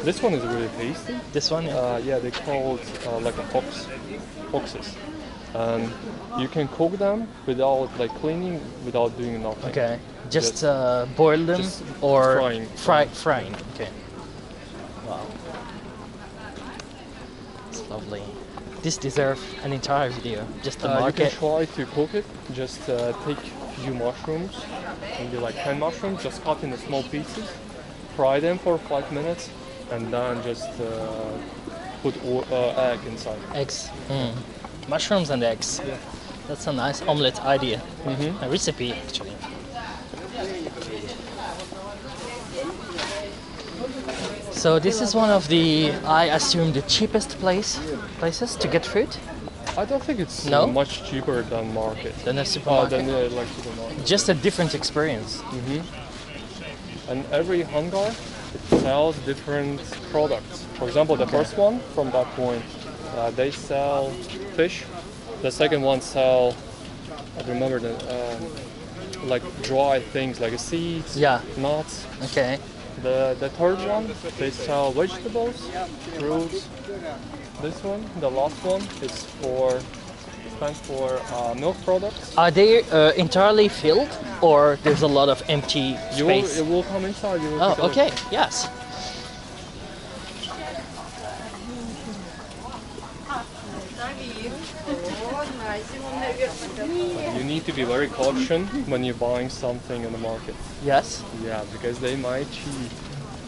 This one is really tasty. This one, they call it like a foxes, and you can cook them without like cleaning, without doing nothing. Okay. Just boil them just or frying. frying. Okay. Wow. It's lovely. This deserves an entire video. Just the market. You can try to cook it. Just take few mushrooms, maybe like 10 mushrooms, just cut into small pieces. Fry them for 5 minutes, and then just put egg inside. Eggs. Mushrooms and eggs. Yeah. That's a nice omelette idea. A recipe, actually. So this is one of the, I assume, the cheapest places to get food. I don't think it's No? much cheaper than market. Than a supermarket. Than like supermarket. Just a different experience. And every hangar sells different products. For example, the first one from that point, they sell fish. The second one sell, I remember the like dry things like seeds, Yeah. nuts. Okay. The third one, they sell vegetables, fruits. This one, the last one, stands for milk products. Are they entirely filled, or there's a lot of empty space? It will come inside. You will Oh, take a look. okay. Yes. You need to be very cautious when you're buying something in the market. Yes. Yeah, because they might cheat.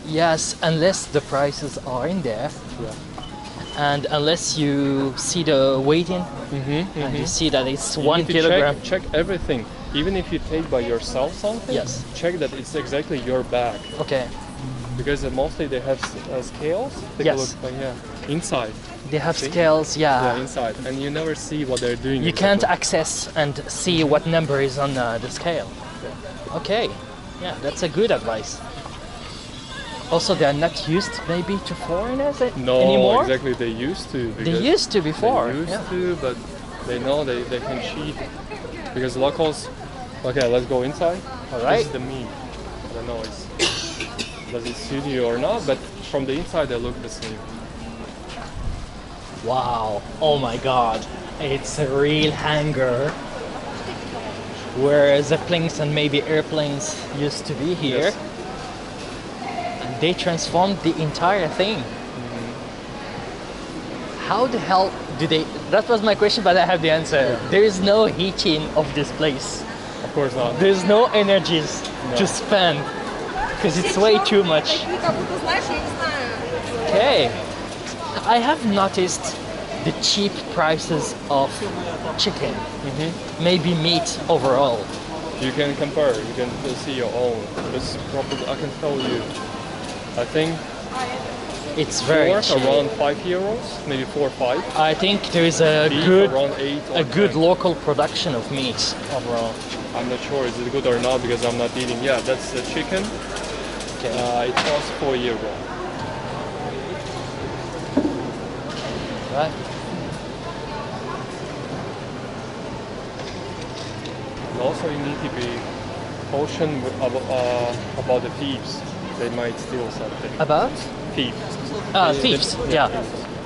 Yes, unless the prices are in there, Yeah. and unless you see the weighting, and you see that it's You 1 need to kilogram. check everything. Even if you take by yourself something, Yes. check that it's exactly your bag. Okay. Because mostly they have scales. Take Yes. a look, like, inside. They have See? scales, Yeah, inside, and you never see what they're doing. You can't access and see what number is on the scale. Okay, yeah, that's a good advice. Also, they are not used maybe to foreigners No, anymore? exactly. They used to. They because used to before. They used yeah. to, but they know they can cheat. Because locals... Okay, let's go inside. All right. This is the meat. I don't know does it suit you or not, but from the inside they look the same. Wow, oh my god, it's a real hangar. Where the planes and maybe airplanes used to be here. Yes. And they transformed the entire thing. How the hell do they... That was my question, but I have the answer. There is no heating of this place. Of course not. There's no energies to spend. Because it's way too much. Okay. I have noticed the cheap prices of chicken. Maybe meat overall. You can compare. You can see your own. This probably I can tell you. I think It's very pork cheap. around €5, maybe 4 or 5. I think there is a Beef good around 8 or a good 10. local production of meat overall. I'm not sure is it good or not because I'm not eating. Yeah, that's the chicken. Okay. It costs €4. Right. And also you need to be cautious about the thieves. They might steal something. About? Thieves. Thieves. Yeah.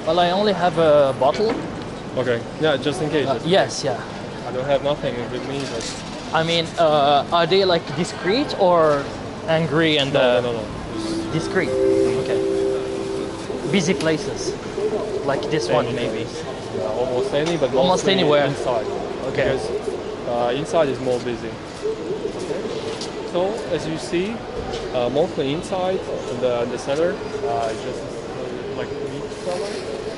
Well, I only have a bottle. Okay. Yeah, just in case. Yes. Yeah. I don't have nothing with me, but I mean, are they like discreet or angry and no. discreet? Okay. Busy places, like this one maybe. Yeah, almost any, but Almost mostly anywhere. inside. Okay. Because inside is more busy. Okay. So as you see, mostly inside in the center, just like meat seller.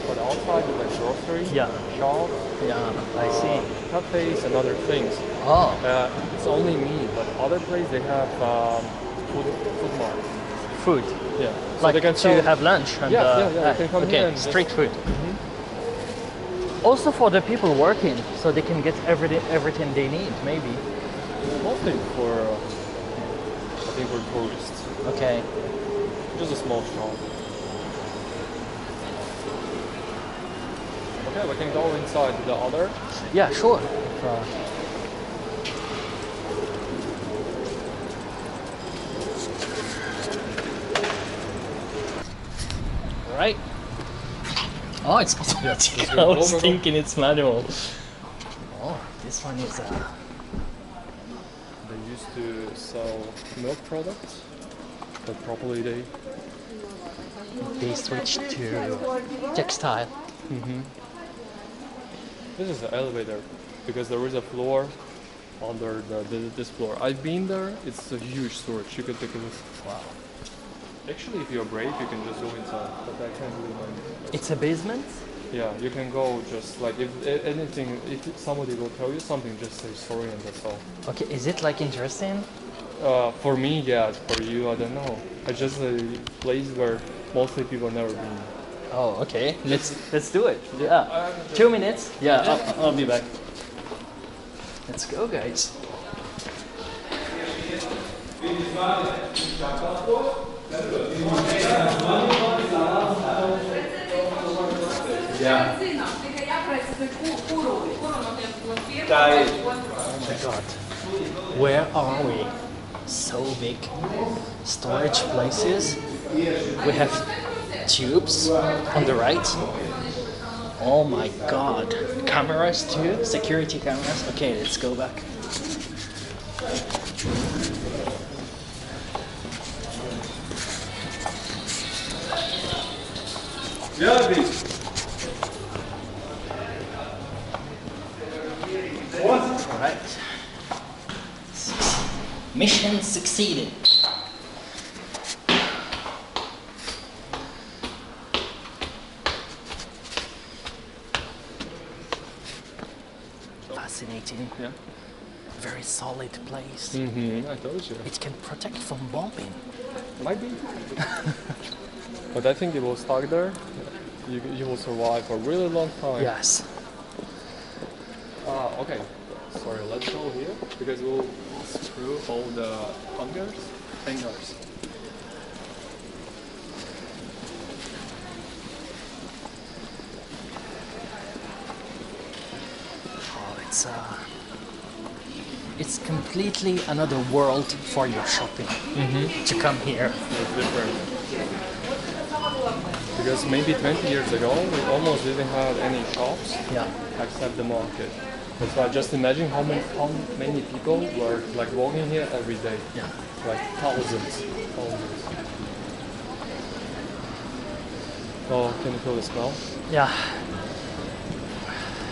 For the outside, is like grocery, Yeah. shop, Yeah, I see. cafes and other things. Oh, It's only meat, but other places they have food mart. food. Yeah. So Like they can to sell. have lunch. And, Yeah. You can come okay, here and just- street food. Also for the people working, so they can get everything they need, maybe. Mostly for I think for tourists. Okay. Just a small shop. Okay, we can go inside the other. Yeah, sure. Right. Oh, it's automatic. I was thinking it's manual. Oh, this one is They used to sell milk products, but probably they switched to textile. This is the elevator because there is a floor under this floor. I've been there. It's a huge storage. You can take a look. Wow. Actually, if you're brave, you can just go inside. But I can't really mind. It's a basement? Yeah, you can go just like if anything, if somebody will tell you something, just say sorry and that's all. Okay, is it like interesting? For me, yeah. For you, I don't know. It's just a place where mostly people never been. Oh, okay. Let's do it. Yeah. 2 minutes. Yeah, I'll be back. Let's go, guys. Yeah. Oh my god. Where are we? So big. Storage places. We have tubes on the right. Oh my god. Cameras too. Security cameras. Okay, let's go back. Alright. Mission succeeded. Fascinating. Yeah. Very solid place. I told you. It can protect from bombing. Might be. But I think it will stuck there. You will survive for a really long time. Yes. Okay. Sorry, let's go here because we'll screw all the fingers. Oh, it's completely another world for your shopping to come here. It's different. Because maybe 20 years ago we almost didn't have any shops except the market. So I just imagine how many people were like walking here every day. Yeah. Like thousands. Oh, can you feel the smell? Yeah.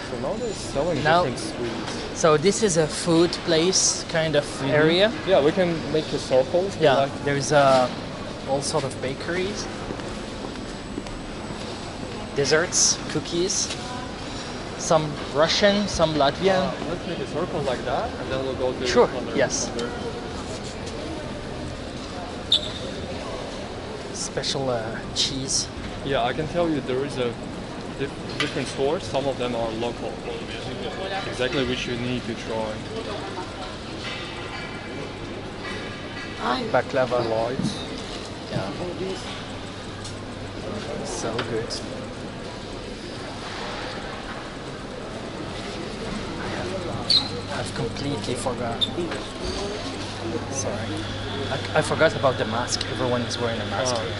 So now they're selling different sweets. So this is a food place kind of area. Yeah, we can make a circle. Yeah. Like. There's all sort of bakeries, desserts, cookies. Some Russian, some Latvian. Let's make a circle like that, and then we'll go to Sure. the other. Yes. Special cheese. Yeah, I can tell you there is a different stores. Some of them are local. Exactly which you need to try. Baklava. Lights. Yeah. So good. I've completely forgot. Sorry. I forgot about the mask. Everyone is wearing a mask here.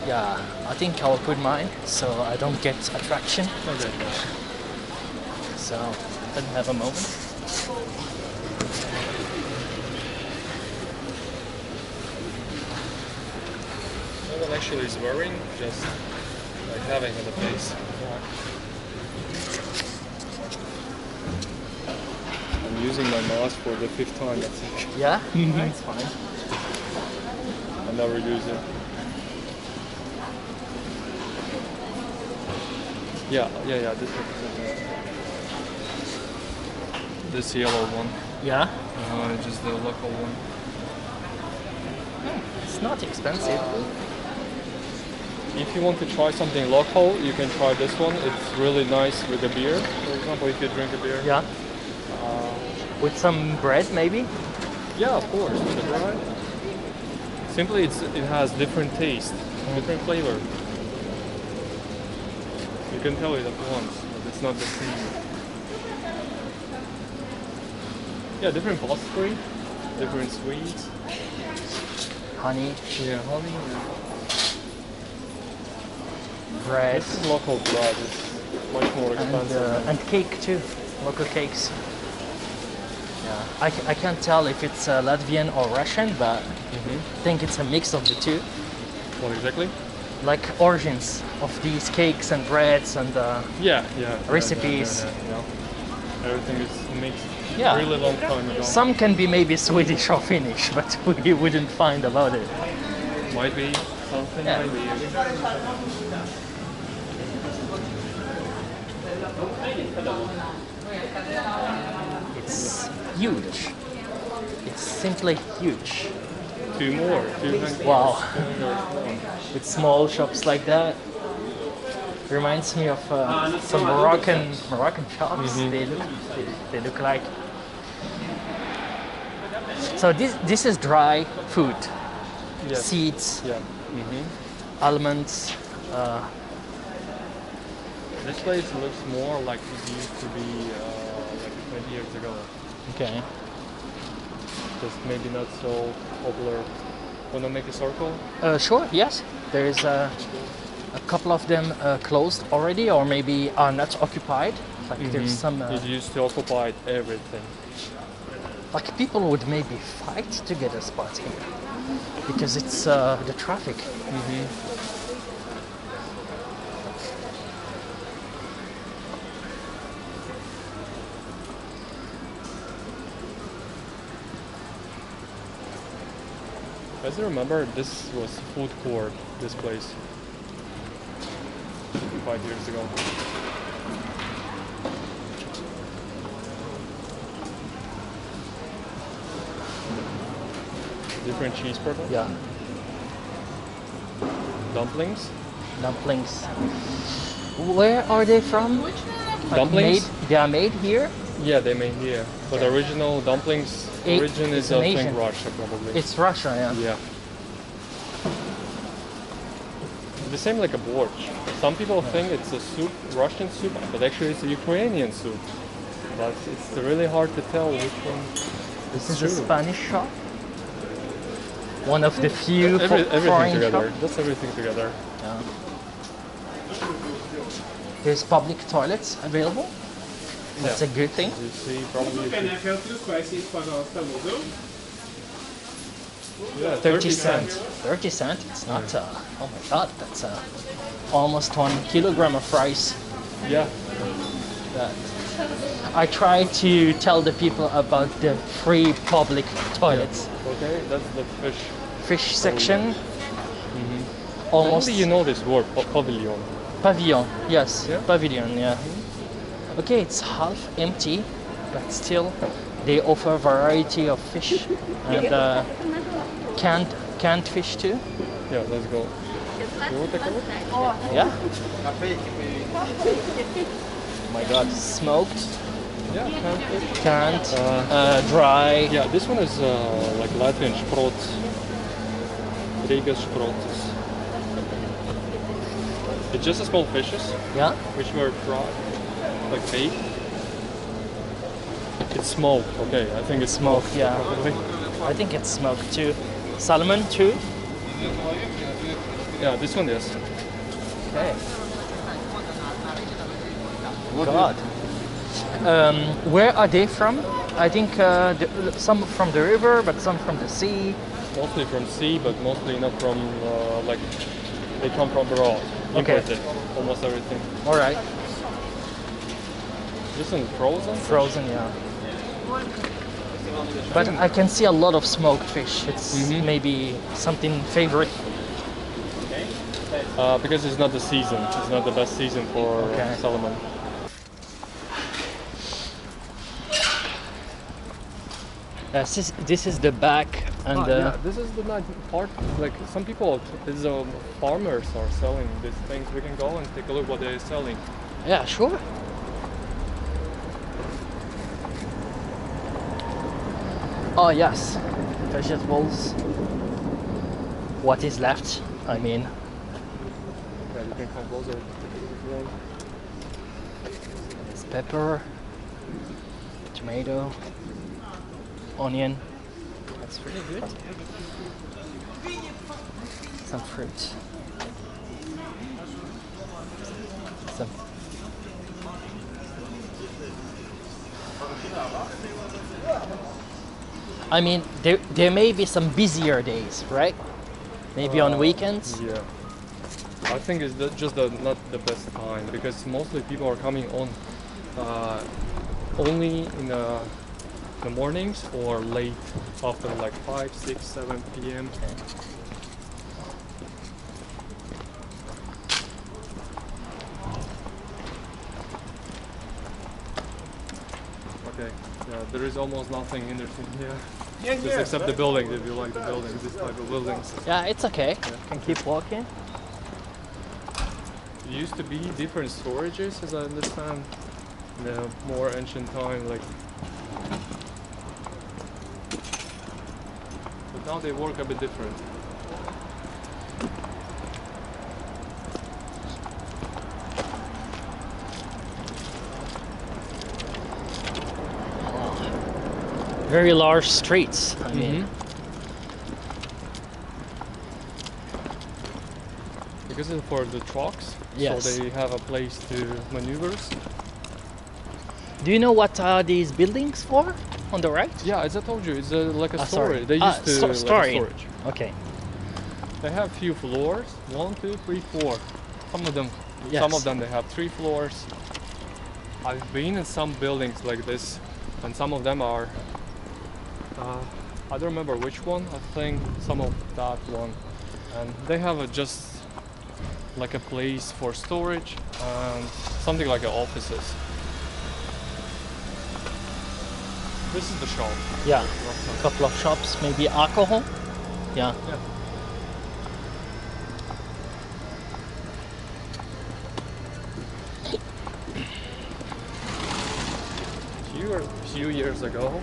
Yeah, I think I'll put mine so I don't get attraction. Okay. So, let me have a moment. No one actually is wearing, just like having on the face. I'm using my mask for the 5th time, I think. Yeah? That's fine. I never use it. Yeah, this yellow one. Yeah? Just the local one. It's not expensive. If you want to try something local, you can try this one. It's really nice with a beer. For example, if you drink a beer. Yeah. With some bread, maybe? Yeah, of course, with the bread. Simply, it has different taste, different flavor. You can tell it at once, but it's not the same. Yeah, different pastry, different sweets. Honey, Yeah, honey. bread, This is local bread. It's much more expensive. and cake too. Local cakes. Yeah. I can't tell if it's Latvian or Russian, but I think it's a mix of the two. What exactly? Like origins of these cakes and breads and Yeah. recipes. Yeah. Everything is mixed. Yeah. Really long time ago. Some can be maybe Swedish or Finnish, but we wouldn't find about it. Might be something. Yeah. Maybe. It's huge. It's simply huge. Two more. 200. Wow. With small shops like that. Reminds me of some Moroccan shops. They look like. So this is dry food. Yes. Seeds, Yeah. almonds. This place looks more like it used to be like 20 years ago. Okay. Just maybe not so popular. Wanna make a circle? Sure. Yes. There is a couple of them closed already, or maybe are not occupied. Like there's some. It used to occupy everything. Like people would maybe fight to get a spot here because it's the traffic. As I remember, this was food court. This place 5 years ago. Different cheese purple. Yeah. Dumplings. Dumplings. Where are they from? Dumplings? They are made here. Yeah, they made here. But original dumplings origin it's is I an think Asian. Russia probably. It's Russia, yeah. Yeah. The same like a borsch. Some people think it's a soup, Russian soup, but actually it's a Ukrainian soup. But it's really hard to tell which one. This is a Spanish shop. One of the few Everything foreign together. shops. That's everything together. Yeah. There's public toilets available. That's a good thing. You see, probably. Yeah, 30 cents. 30 cents? It's not, oh my god, that's almost 1 kilogram of rice. Yeah. That. I try to tell the people about the free public toilets. Okay, that's the Fish section. Almost. How do you know this word, pavilion? Pavilion, yes. Yeah? Pavilion, yeah. Okay, it's half empty, but still they offer variety of fish and canned fish too. Yeah, let's go. You want to take a look? Yeah. Oh my god, smoked, Yeah, canned fish. canned, dry. Yeah, this one is like Latvian sprots. Riga sprots. It's just a small fishes, Yeah. which were fried, like baked. It's smoked, okay, I think it's smoked. Smoked, yeah. Probably. I think it's smoked too. Salmon too. Yeah, this one is. Okay. God. Where are they from? I think some from the river, but some from the sea. Mostly from sea, but mostly not from, like, they come from abroad. Okay. Imported, almost everything. All right. This one is frozen? Frozen, yeah. But I can see a lot of smoked fish. It's maybe something favorite. Because it's not the season. It's not the best season for salmon. This is the back and yeah, this is the nice part. Like some people, farmers are selling these things. We can go and take a look what they're selling. yeah, sure. Oh yes, vegetables. What is left? I mean, Yeah, you can come closer. it's pepper, tomato, onion. That's really good. Some fruit. Some. I mean, there may be some busier days, right? Maybe on weekends. Yeah. I think it's just not the best time because mostly people are coming on only in the mornings or late after like 5, 6, 7 p.m. Okay, yeah, there is almost nothing interesting here. Just except the buildings, if you like the buildings, this type of buildings. Yeah, it's okay. Can keep walking. It used to be different storages, as I understand, in the more ancient time, like. But now they work a bit different. Very large streets, I mean. Because it's for the trucks, Yes. so they have a place to maneuvers. Do you know what are these buildings for on the right? Yeah, as I told you, it's like a Sorry. storage. They used to like a storage. storage. Okay. They have few floors, 1, 2, 3, 4. Some of them, Yes. some of them they have 3 floors. I've been in some buildings like this, and some of them are. I don't remember which one. I think some of that one, and they have just like a place for storage and something like offices. This is the shop. Yeah. A couple of shops, maybe alcohol. Yeah. Yeah. Few years ago,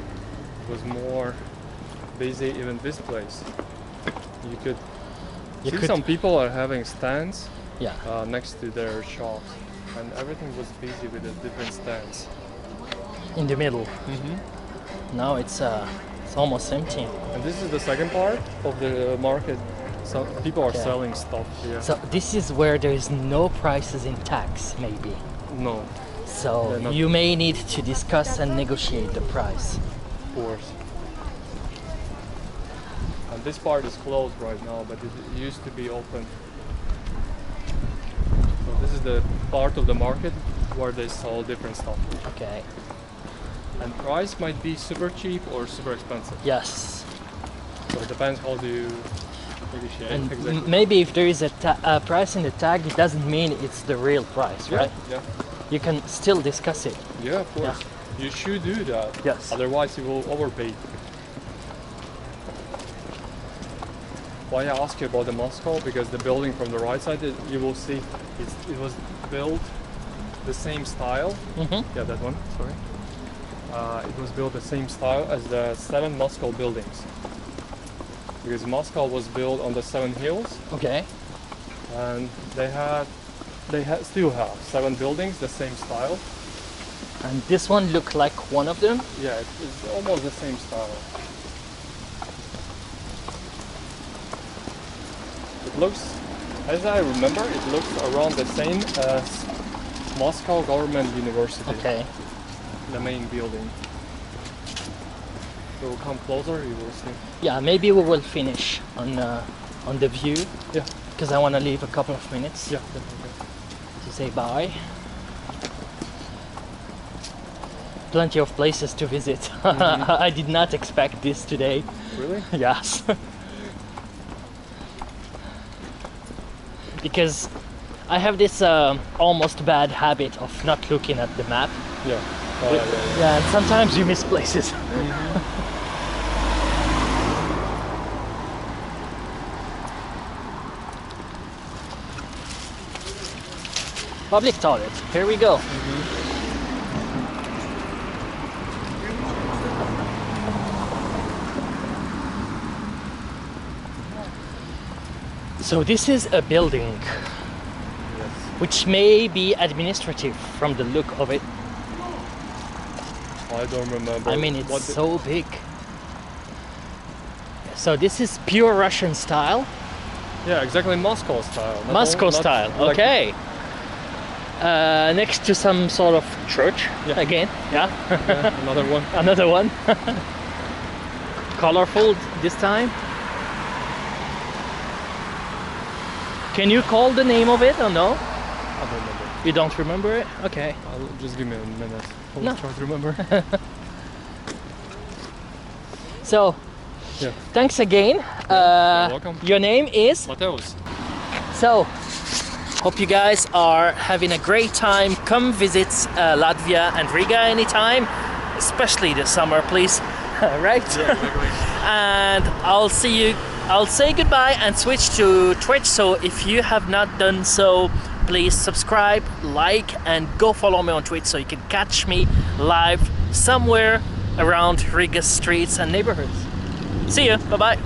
it was more busy. Even this place, you could see some people are having stands. Yeah. Next to their shops, and everything was busy with the different stands. In the middle. Now it's almost empty. And this is the second part of the market. So people are Yeah. selling stuff here. So this is where there is no prices in tax, maybe. No, So They're not- you may need to discuss and negotiate the price. of course. And this part is closed right now, but it used to be open. So this is the part of the market where they sell different stuff. Okay. And price might be super cheap or super expensive. Yes. So it depends how do you negotiate. And Exactly. maybe if there is a price in the tag, it doesn't mean it's the real price, Yeah, right? yeah. You can still discuss it. Yeah, of course. You should do that. Yes. Otherwise, you will overpay. Why I ask you about the Moscow? Because the building from the right side, you will see it was built the same style. Yeah, that one. Sorry. It was built the same style as the 7 Moscow buildings. Because Moscow was built on the 7 hills, Okay. and they still have 7 buildings the same style. And this one looked like one of them. Yeah, it's almost the same style. It looks, as I remember, it looks around the same as Moscow Government University, Okay. the main building. We will come closer, you will see. Yeah, maybe we will finish on the view Yeah, because I want to leave a couple of minutes yeah, definitely. to say bye. Plenty of places to visit. I did not expect this today. Really? Yes. Because I have this almost bad habit of not looking at the map. Yeah. Yeah, and sometimes you miss places. Public toilet. Here we go. So this is a building Yes. which may be administrative from the look of it. I don't remember. I mean, it's what so big. So this is pure Russian style. Yeah, exactly Moscow style. Not Moscow not style, like- okay. Next to some sort of church, Yeah. again, yeah. Yeah, another one. Another one. Colorful this time. Can you call the name of it or no? I don't remember. You don't remember it? Okay. Just give me a minute. I'll No. try to remember. So, Yeah. thanks again. You're welcome. Your name is? Mateus. So, hope you guys are having a great time. Come visit Latvia and Riga anytime, especially this summer, please. Right? Yeah, exactly. And I'll say goodbye and switch to Twitch. So if you have not done so, please subscribe, like, and go follow me on Twitch so you can catch me live somewhere around Riga's streets and neighborhoods. See you. Bye bye.